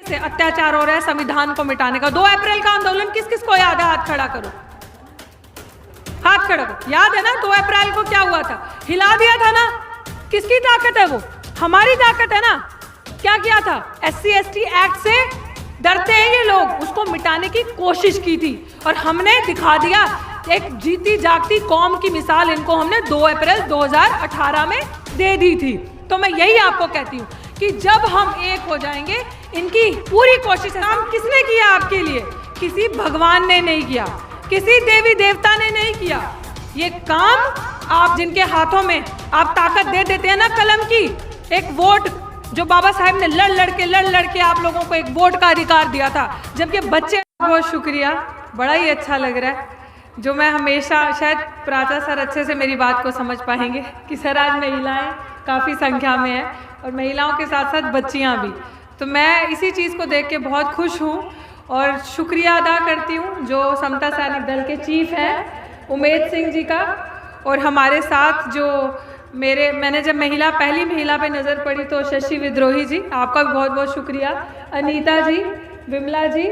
से अत्याचार हो रहा है संविधान को मिटाने का। 2 अप्रैल का आंदोलन किस किस को याद है? हाथ खड़ा करो, हाथ खड़ा करो। याद है ना 2 अप्रैल को क्या हुआ था? हिला दिया था ना। किसकी ताकत है वो? हमारी ताकत है ना। क्या किया था? SC ST एक्ट से डरते हैं ये लोग, उसको मिटाने की कोशिश की थी और हमने दिखा दिया। एक जीती जागती कौम की मिसाल इनको हमने 2 अप्रैल 2018 में दे दी थी। तो मैं यही आपको कहती हूँ कि जब हम एक हो जाएंगे, इनकी पूरी कोशिश है। काम किसने किया आपके लिए? किसी भगवान ने नहीं किया, किसी देवी देवता ने नहीं किया। ये काम आप जिनके हाथों में आप ताकत दे देते हैं ना कलम की, एक वोट जो बाबा साहेब ने लड़ लड़ के आप लोगों को एक वोट का अधिकार दिया था, जबकि बच्चे। बहुत शुक्रिया, बड़ा ही अच्छा लग रहा है। जो मैं हमेशा, शायद प्राचा सर अच्छे से मेरी बात को समझ पाएंगे कि सर आज महिलाएं काफ़ी संख्या में हैं और महिलाओं के साथ साथ बच्चियां भी। तो मैं इसी चीज़ को देख के बहुत खुश हूँ और शुक्रिया अदा करती हूँ जो समता सैनिक दल के चीफ हैं उमेद सिंह जी का, और हमारे साथ जो मैंने जब पहली महिला पे नज़र पड़ी तो शशि विद्रोही जी, आपका भी बहुत बहुत शुक्रिया। अनीता जी, विमला जी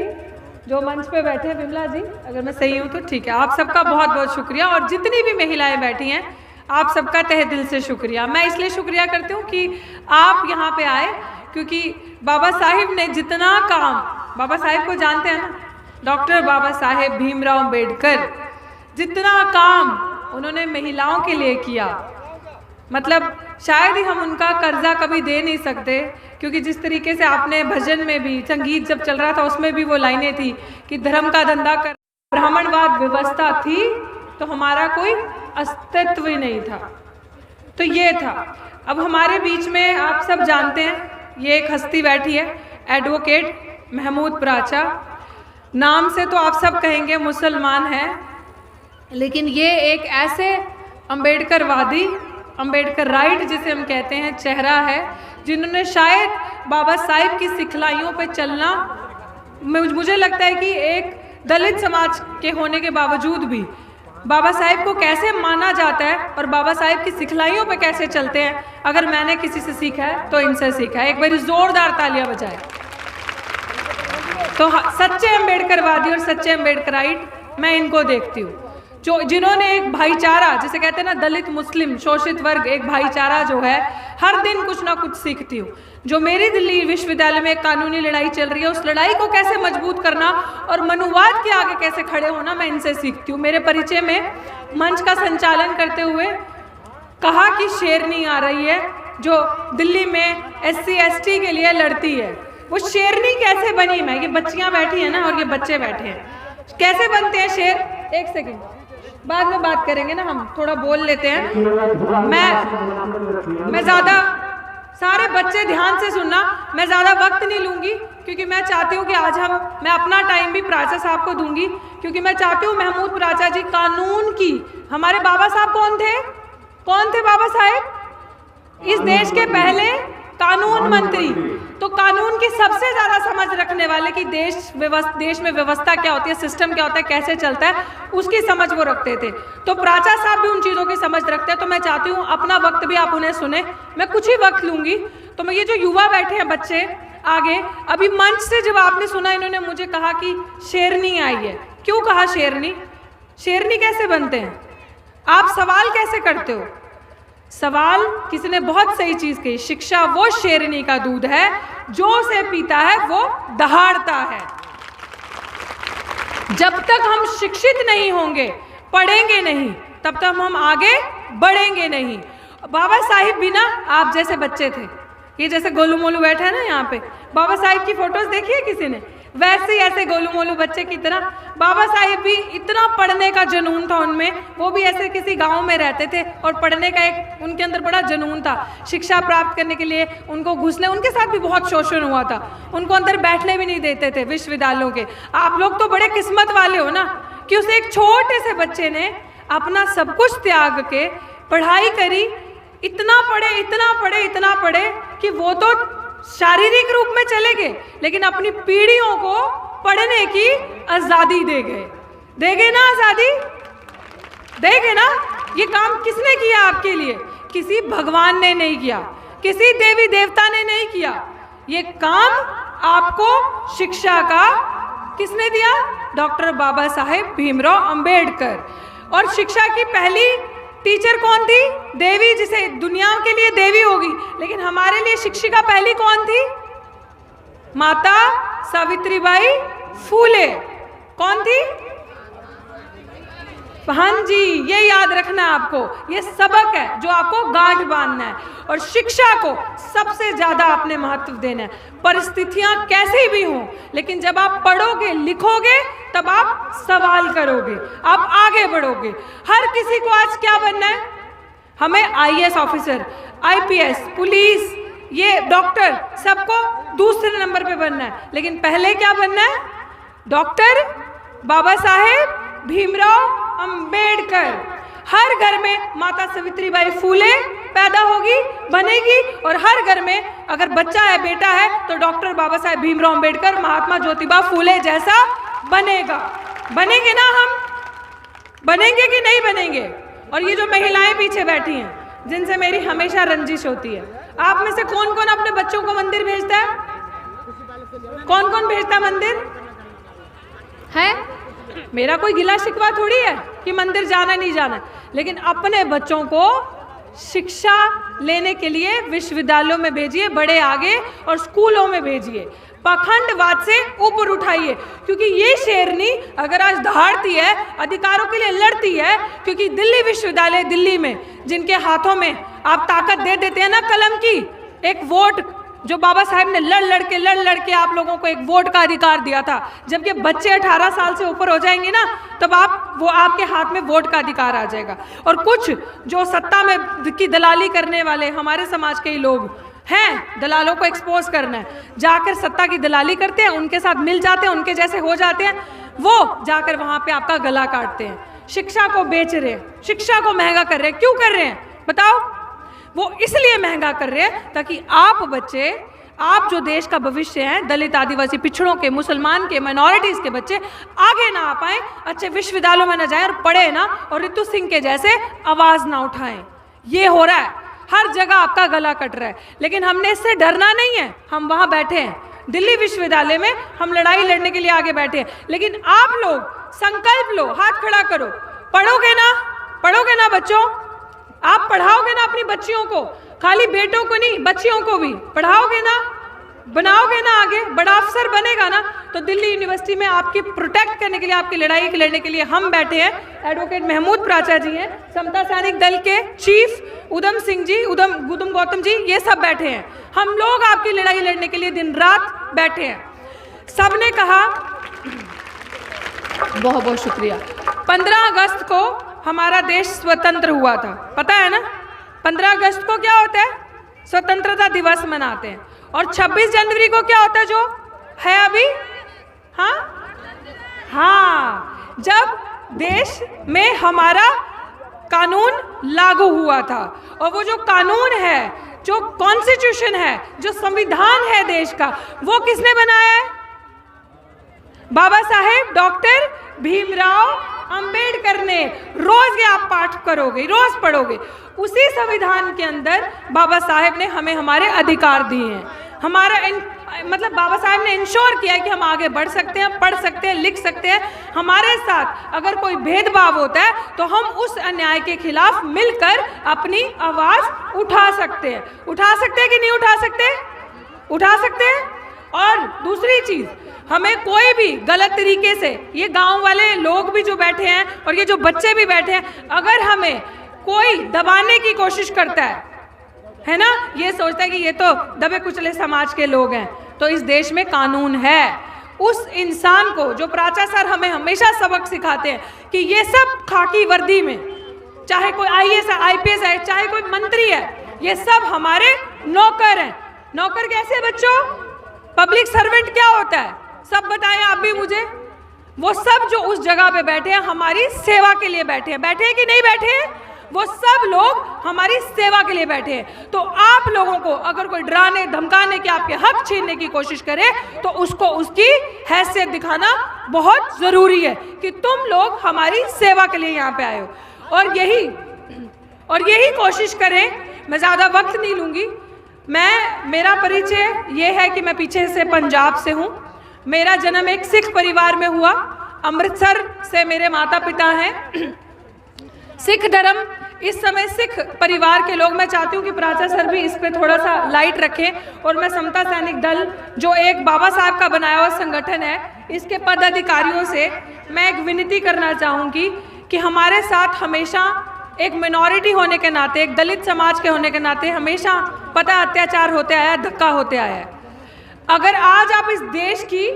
जो मंच पे बैठे हैं, विमला जी अगर मैं सही हूँ तो ठीक है, आप सबका बहुत बहुत शुक्रिया। और जितनी भी महिलाएं बैठी हैं आप सबका तहे दिल से शुक्रिया। मैं इसलिए शुक्रिया करती हूँ कि आप यहाँ पे आए, क्योंकि बाबा साहिब ने जितना काम, बाबा साहिब को जानते हैं ना, डॉक्टर बाबा साहेब भीमराव अम्बेडकर, जितना काम उन्होंने महिलाओं के लिए किया, मतलब शायद ही हम उनका कर्जा कभी दे नहीं सकते। क्योंकि जिस तरीके से आपने भजन में भी, संगीत जब चल रहा था उसमें भी वो लाइनें थी कि धर्म का धंधा कर, ब्राह्मणवाद व्यवस्था थी तो हमारा कोई अस्तित्व ही नहीं था। तो ये था। अब हमारे बीच में आप सब जानते हैं, ये एक हस्ती बैठी है, एडवोकेट महमूद प्राचा। नाम से तो आप सब कहेंगे मुसलमान है, लेकिन ये एक ऐसे अम्बेडकरवादी, अम्बेडकर राइट जिसे हम कहते हैं, चेहरा है, जिन्होंने शायद बाबा साहिब की सिखलाइयों पे चलना, मुझे लगता है कि एक दलित समाज के होने के बावजूद भी बाबा साहिब को कैसे माना जाता है और बाबा साहिब की सिखलाइयों पे कैसे चलते हैं, अगर मैंने किसी से सीखा है तो इनसे सीखा है। एक बारी जोरदार तालियां बजाएं। तो सच्चे अम्बेडकरवादी और सच्चे अम्बेडकराइट मैं इनको देखती हूँ, जो जिन्होंने एक भाईचारा, जिसे कहते हैं ना दलित मुस्लिम शोषित वर्ग, एक भाईचारा जो है, हर दिन कुछ ना कुछ सीखती हूँ। जो मेरी दिल्ली विश्वविद्यालय में एक कानूनी लड़ाई चल रही है, उस लड़ाई को कैसे मजबूत करना और मनुवाद के आगे कैसे खड़े होना, मैं इनसे सीखती हूँ। मेरे परिचय में मंच का संचालन करते हुए कहा कि शेरनी आ रही है जो दिल्ली में SC ST के लिए लड़ती है। वो शेरनी कैसे बनी? मैं, ये बच्चियां बैठी हैं ना और ये बच्चे बैठे हैं, कैसे बनते हैं शेर? एक सेकेंड, बाद में बात करेंगे ना, हम थोड़ा बोल लेते हैं। मैं ज़्यादा, सारे बच्चे ध्यान से सुनना, मैं ज़्यादा वक्त नहीं लूँगी क्योंकि मैं चाहती हूँ कि आज मैं अपना टाइम भी प्राचा साहब को दूंगी, क्योंकि मैं चाहती हूँ महमूद प्राचा जी कानून की, हमारे बाबा साहब कौन थे? कौन थे बाबा साहब? इस देश के पहले कानून मंत्री। तो कानून की सबसे ज़्यादा समझ रखने वाले कि देश में व्यवस्था क्या होती है, सिस्टम क्या होता है, कैसे चलता है, उसकी समझ वो रखते थे। तो प्राचा साहब भी उन चीज़ों की समझ रखते हैं। तो मैं चाहती हूँ अपना वक्त भी आप उन्हें सुने, मैं कुछ ही वक्त लूँगी। तो मैं, ये जो युवा बैठे हैं बच्चे आगे, अभी मंच से जब आपने सुना, इन्होंने मुझे कहा कि शेरनी आई है। क्यों कहा शेरनी? शेरनी कैसे बनते हैं? आप सवाल कैसे करते हो? सवाल, किसी ने बहुत सही चीज कही, शिक्षा वो शेरनी का दूध है जो उसे पीता है वो दहाड़ता है। जब तक हम शिक्षित नहीं होंगे, पढ़ेंगे नहीं, तब तक हम आगे बढ़ेंगे नहीं। बाबा साहिब भी ना आप जैसे बच्चे थे, ये जैसे गोलू मोलू बैठे हैं ना यहाँ पे, बाबा साहिब की फोटोज देखी है किसी ने? वैसे ही ऐसे गोलू मोलू बच्चे की तरह बाबा साहिब भी, इतना पढ़ने का जुनून था उनमें। वो भी ऐसे किसी गांव में रहते थे और पढ़ने का एक उनके अंदर बड़ा जुनून था। शिक्षा प्राप्त करने के लिए उनको घुसने, उनके साथ भी बहुत शोषण हुआ था, उनको अंदर बैठने भी नहीं देते थे विश्वविद्यालयों के। आप लोग तो बड़े किस्मत वाले हो ना कि उस एक छोटे से बच्चे ने अपना सब कुछ त्याग के पढ़ाई करी, इतना पढ़े कि वो तो शारीरिक रूप में चले गए, लेकिन अपनी पीढ़ियों को पढ़ने की आज़ादी दे गए ना, आज़ादी दे गए ना। ये काम किसने किया आपके लिए? किसी भगवान ने नहीं किया, किसी देवी देवता ने नहीं किया। ये काम आपको शिक्षा का किसने दिया? डॉक्टर बाबा साहेब भीमराव अंबेडकर। और शिक्षा की पहली टीचर कौन थी? देवी, जिसे दुनिया के लिए देवी होगी, लेकिन हमारे लिए शिक्षिका पहली कौन थी? माता सावित्रीबाई फूले। कौन थी? हाँ जी, ये याद रखना है आपको। ये सबक है जो आपको गांठ बांधना है। और शिक्षा को सबसे ज्यादा आपने महत्व देना है। परिस्थितियां कैसी भी हों, लेकिन जब आप पढ़ोगे लिखोगे तब आप सवाल करोगे, आप आगे बढ़ोगे। हर किसी को आज क्या बनना है? हमें आईएएस ऑफिसर, आईपीएस, पुलिस, ये डॉक्टर, सबको दूसरे नंबर पे बनना है। लेकिन पहले क्या बनना है? डॉक्टर बाबा साहेब भीमराव अंबेडकर। हर घर में माता सावित्रीबाई फूले पैदा होगी, बनेगी, और हर घर में अगर बच्चा है, बेटा है, तो डॉक्टर बाबा साहेब भीमराव अंबेडकर, महात्मा ज्योतिबा फूले जैसा बनेगा। बनेंगे ना हम? बनेंगे कि नहीं बनेंगे? और ये जो महिलाएं पीछे बैठी हैं, जिनसे मेरी हमेशा रंजिश होती है, आप में से कौन कौन अपने बच्चों को मंदिर भेजता है? कौन कौन भेजता है मंदिर? है? मेरा कोई गिला शिकवा थोड़ी है कि मंदिर जाना नहीं जाना, लेकिन अपने बच्चों को शिक्षा लेने के लिए विश्वविद्यालयों में भेजिए, बड़े आगे, और स्कूलों में भेजिए। पाखंडवाद से ऊपर उठाइए, क्योंकि ये शेरनी अगर आज दहाड़ती है, अधिकारों के लिए लड़ती है, क्योंकि दिल्ली विश्वविद्यालय दिल्ली में, जिनके हाथों में आप ताकत दे देते हैं ना कलम की, एक वोट जो बाबा साहेब ने लड़ के आप लोगों को एक वोट का अधिकार दिया था, जब ये बच्चे 18 साल से ऊपर हो जाएंगे ना, तब वो आपके हाथ में वोट का अधिकार आ जाएगा। और कुछ जो सत्ता में की दलाली करने वाले हमारे समाज के ही लोग हैं, दलालों को एक्सपोज करना है, जाकर सत्ता की दलाली करते हैं, उनके साथ मिल जाते हैं, उनके जैसे हो जाते हैं, वो जाकर वहां पे आपका गला काटते हैं। शिक्षा को बेच रहे हैं, शिक्षा को महंगा कर रहे हैं। क्यों कर रहे हैं बताओ? वो इसलिए महंगा कर रहे हैं ताकि आप बच्चे, आप जो देश का भविष्य हैं, दलित, आदिवासी, पिछड़ों के, मुसलमान के, माइनॉरिटीज के बच्चे आगे ना आ पाए, अच्छे विश्वविद्यालयों में ना जाएं और पढ़े ना, और रितु सिंह के जैसे आवाज ना उठाएं। ये हो रहा है, हर जगह आपका गला कट रहा है। लेकिन हमने इससे डरना नहीं है। हम वहां बैठे हैं दिल्ली विश्वविद्यालय में, हम लड़ाई लड़ने के लिए आगे बैठे हैं। लेकिन आप लोग संकल्प लो, हाथ खड़ा करो, पढ़ोगे ना? पढ़ोगे ना बच्चों? आप पढ़ाओगे ना अपनी बच्चियों को? खाली बेटों को नहीं, बच्चियों को भी पढ़ाओगे ना? बनाओगे ना? आगे बड़ा अफसर बनेगा ना? तो दिल्ली यूनिवर्सिटी में आपकी प्रोटेक्ट करने के लिए, आपकी लड़ाई के लड़ने के लिए हम बैठे हैं। एडवोकेट महमूद प्राचा जी हैं, समता सैनिक दल के चीफ उधम सिंह जी, उधम गौतम जी, ये सब बैठे हैं। हम लोग आपकी लड़ाई लड़ने के लिए दिन रात बैठे हैं। सबने कहा, बहुत बहुत शुक्रिया। 15 अगस्त को हमारा देश स्वतंत्र हुआ था, पता है ना? 15 अगस्त को क्या होता है? स्वतंत्रता दिवस मनाते हैं। और 26 जनवरी को क्या होता है जो है अभी? हाँ, जब देश में हमारा कानून लागू हुआ था। और वो जो कानून है, जो कॉन्स्टिट्यूशन है, जो संविधान है देश का, वो किसने बनाया है? बाबा साहेब डॉक्टर भीमराव अंबेडकर ने। रोज ये आप पाठ करोगे, रोज पढ़ोगे। उसी संविधान के अंदर बाबा साहेब ने हमें हमारे अधिकार दिए हैं। हमारा मतलब बाबा साहेब ने इंश्योर किया है कि हम आगे बढ़ सकते हैं, पढ़ सकते हैं, लिख सकते हैं। हमारे साथ अगर कोई भेदभाव होता है तो हम उस अन्याय के खिलाफ मिलकर अपनी आवाज उठा सकते हैं। उठा सकते हैं कि नहीं उठा सकते? उठा सकते हैं। और दूसरी चीज, हमें कोई भी गलत तरीके से, ये गांव वाले लोग भी जो बैठे हैं और ये जो बच्चे भी बैठे हैं, अगर हमें कोई दबाने की कोशिश करता है ना, ये सोचता है कि ये तो दबे कुचले समाज के लोग हैं, तो इस देश में कानून है। उस इंसान को, जो प्राचा सर हमें हमेशा सबक सिखाते हैं कि ये सब खाकी वर्दी में, चाहे कोई आईएएस है, आईपीएस है, चाहे कोई मंत्री है, ये सब हमारे नौकर हैं। नौकर कैसे बच्चों? पब्लिक सर्वेंट क्या होता है? सब बताएं आप भी मुझे। वो सब जो उस जगह पे बैठे हैं, हमारी सेवा के लिए बैठे हैं। बैठे हैं कि नहीं बैठे हैं? वो सब लोग हमारी सेवा के लिए बैठे हैं। तो आप लोगों को अगर कोई डराने, धमकाने के, आपके हक छीनने की कोशिश करे, तो उसको उसकी हैसियत दिखाना बहुत जरूरी है कि तुम लोग हमारी सेवा के लिए यहाँ पे आए हो। और यही कोशिश करें। मैं ज्यादा वक्त नहीं लूंगी। मेरा परिचय ये है कि मैं पीछे से पंजाब से हूँ। मेरा जन्म एक सिख परिवार में हुआ। अमृतसर से मेरे माता पिता हैं। सिख धर्म, इस समय सिख परिवार के लोग, मैं चाहती हूँ कि प्राचा सर भी इस पे थोड़ा सा लाइट रखें। और मैं समता सैनिक दल, जो एक बाबा साहब का बनाया हुआ संगठन है, इसके पदाधिकारियों से मैं एक विनती करना चाहूँगी कि हमारे साथ हमेशा एक मिनॉरिटी होने के नाते, एक दलित समाज के होने के नाते हमेशा पता अत्याचार होते आया, धक्का होते आया है। अगर आज आप इस देश की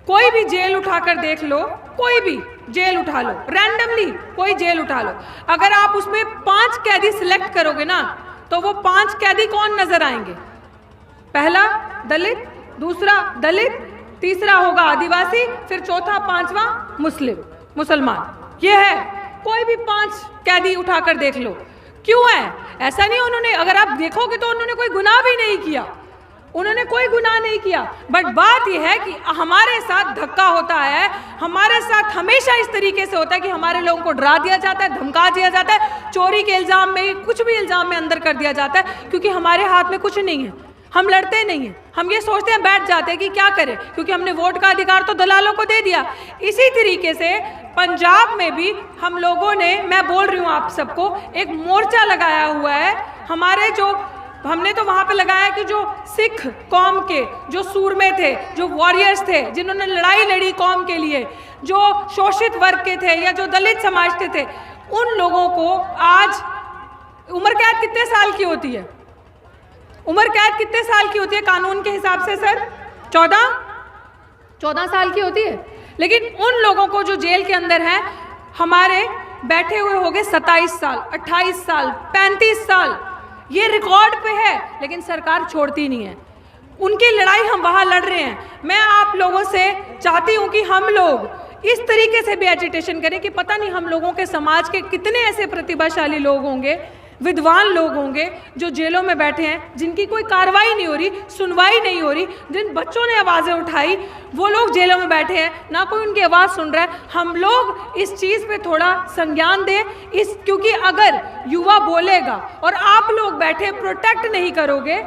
कोई भी जेल उठाकर देख लो, कोई भी जेल उठा लो, रैंडमली कोई जेल उठा लो, अगर आप उसमें 5 कैदी सिलेक्ट करोगे ना, तो वो 5 कैदी कौन नजर आएंगे? पहला दलित, दूसरा दलित, तीसरा होगा आदिवासी, फिर चौथा पांचवा मुसलमान। ये है, कोई भी 5 कैदी उठाकर देख लो। क्यों है ऐसा? नहीं, उन्होंने, अगर आप देखोगे तो उन्होंने कोई गुनाह भी नहीं किया, उन्होंने कोई गुनाह नहीं किया। बट बात यह है कि हमारे साथ धक्का होता है, हमारे साथ हमेशा इस तरीके से होता है कि हमारे लोगों को डरा दिया जाता है, धमका दिया जाता है, चोरी के इल्जाम में, कुछ भी इल्जाम में अंदर कर दिया जाता है, क्योंकि हमारे हाथ में कुछ नहीं है, हम लड़ते नहीं हैं। हम ये सोचते हैं, बैठ जाते हैं कि क्या करें, क्योंकि हमने वोट का अधिकार तो दलालों को दे दिया। इसी तरीके से पंजाब में भी हम लोगों ने, मैं बोल रही हूँ आप सबको, एक मोर्चा लगाया हुआ है। हमारे जो, हमने तो वहाँ पे लगाया कि जो सिख कौम के जो सूरमे थे, जो वॉरियर्स थे, जिन्होंने लड़ाई लड़ी कौम के लिए, जो शोषित वर्ग के थे या जो दलित समाज के थे, उन लोगों को आज उम्र कैद कितने साल की होती है? उम्र कैद कितने साल की होती है कानून के हिसाब से सर? 14 साल की होती है। लेकिन उन लोगों को जो जेल के अंदर हैं, हमारे बैठे हुए हो गए 27 साल, 28 साल, 35 साल, ये रिकॉर्ड पे है, लेकिन सरकार छोड़ती नहीं है। उनकी लड़ाई हम वहाँ लड़ रहे हैं। मैं आप लोगों से चाहती हूँ कि हम लोग इस तरीके से भी एजिटेशन करें कि पता नहीं हम लोगों के समाज के कितने ऐसे प्रतिभाशाली लोग होंगे, विद्वान लोग होंगे, जो जेलों में बैठे हैं, जिनकी कोई कार्रवाई नहीं हो रही, सुनवाई नहीं हो रही, जिन बच्चों ने आवाज़ें उठाई वो लोग जेलों में बैठे हैं, ना कोई उनकी आवाज़ सुन रहा है। हम लोग इस चीज़ पे थोड़ा संज्ञान दें, क्योंकि अगर युवा बोलेगा और आप लोग बैठे प्रोटेक्ट नहीं करोगे,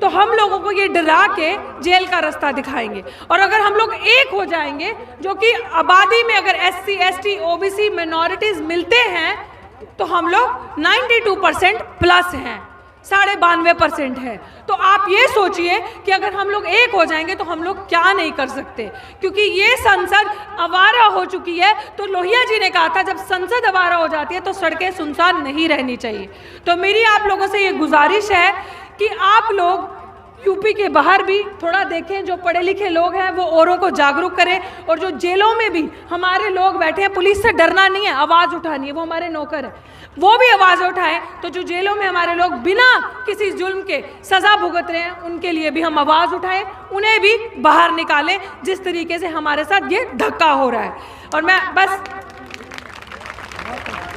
तो हम लोगों को ये डरा के जेल का रास्ता दिखाएंगे। और अगर हम लोग एक हो जाएंगे, जो कि आबादी में अगर SC, ST, OBC मिनॉरिटीज़ मिलते हैं, तो हम लोग 92% प्लस हैं, 92.5% है। तो आप ये सोचिए कि अगर हम लोग एक हो जाएंगे तो हम लोग क्या नहीं कर सकते, क्योंकि ये संसद आवारा हो चुकी है। तो लोहिया जी ने कहा था, जब संसद आवारा हो जाती है तो सड़कें सुनसान नहीं रहनी चाहिए। तो मेरी आप लोगों से ये गुजारिश है कि आप लोग यूपी के बाहर भी थोड़ा देखें, जो पढ़े लिखे लोग हैं वो औरों को जागरूक करें, और जो जेलों में भी हमारे लोग बैठे हैं, पुलिस से डरना नहीं है, आवाज़ उठानी है, वो हमारे नौकर है, वो भी आवाज़ उठाएं। तो जो जेलों में हमारे लोग बिना किसी जुल्म के सज़ा भुगत रहे हैं, उनके लिए भी हम आवाज़ उठाएं, उन्हें भी बाहर निकालें, जिस तरीके से हमारे साथ ये धक्का हो रहा है। और मैं बस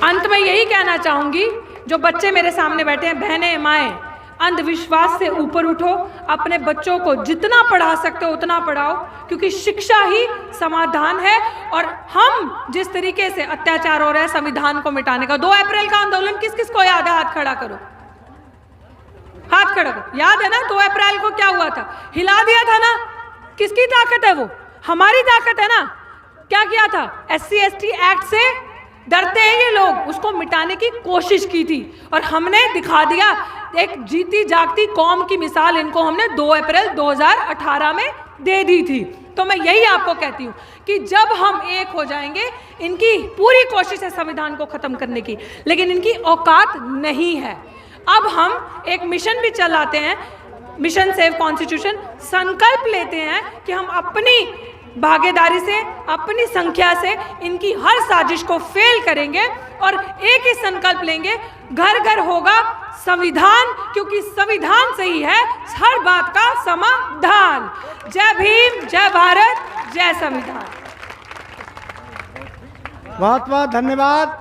अंत में यही कहना चाहूँगी, जो बच्चे मेरे सामने बैठे हैं, बहनें, माएँ, अंधविश्वास से ऊपर उठो, अपने बच्चों को जितना पढ़ा सकते हो उतना पढ़ाओ, क्योंकि शिक्षा ही समाधान है। और हम जिस तरीके से अत्याचार हो रहा है संविधान को मिटाने का, 2 अप्रैल का आंदोलन किस किस को याद है? हाथ खड़ा करो, हाथ खड़ा करो। याद है ना 2 अप्रैल को क्या हुआ था? हिला दिया था ना। किसकी ताकत है वो? हमारी ताकत है ना। क्या किया था? SC ST एक्ट से डरते हैं ये लोग, उसको मिटाने की कोशिश की थी, और हमने दिखा दिया, एक जीती जागती कौम की मिसाल इनको हमने 2 अप्रैल 2018 में दे दी थी। तो मैं यही आपको कहती हूँ कि जब हम एक हो जाएंगे, इनकी पूरी कोशिश है संविधान को खत्म करने की, लेकिन इनकी औकात नहीं है। अब हम एक मिशन भी चलाते हैं, मिशन सेव कॉन्स्टिट्यूशन। संकल्प लेते हैं कि हम अपनी भागीदारी से, अपनी संख्या से इनकी हर साजिश को फेल करेंगे, और एक ही संकल्प लेंगे, घर घर होगा संविधान, क्योंकि संविधान से ही है हर बात का समाधान। जय भीम, जय भारत, जय संविधान। बहुत बहुत धन्यवाद।